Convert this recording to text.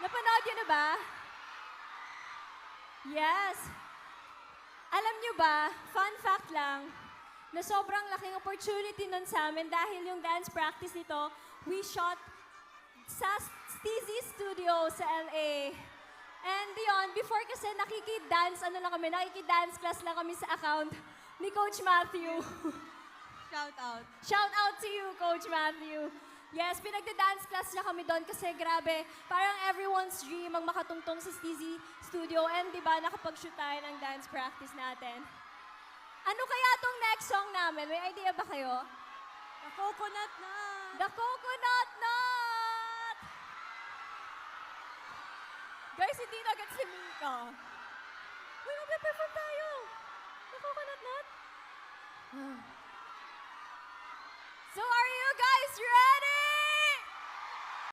Napanood niyo na ba? Yes. Alam niyo ba, fun fact lang, na sobrang laking opportunity nun sa amin dahil yung dance practice nito, we shot sa Steezy Studio sa LA. And yun, before kasi nakikidance class lang kami sa account ni Coach Matthew. Shout out. Shout out to you, Coach Matthew. Yes, pinagda-dance class niya kami doon kasi grabe, parang everyone's dream ang makatungtong sa Steezy Studio. And di ba, nakapag-shoot tayo ng dance practice natin. Ano kaya tong next song namin? May idea ba kayo? The Coconut Nut. The Coconut Nut! Guys, hindi na agad si Mika. Uy, magpe-perform tayo. The Coconut Nut? So are you guys ready?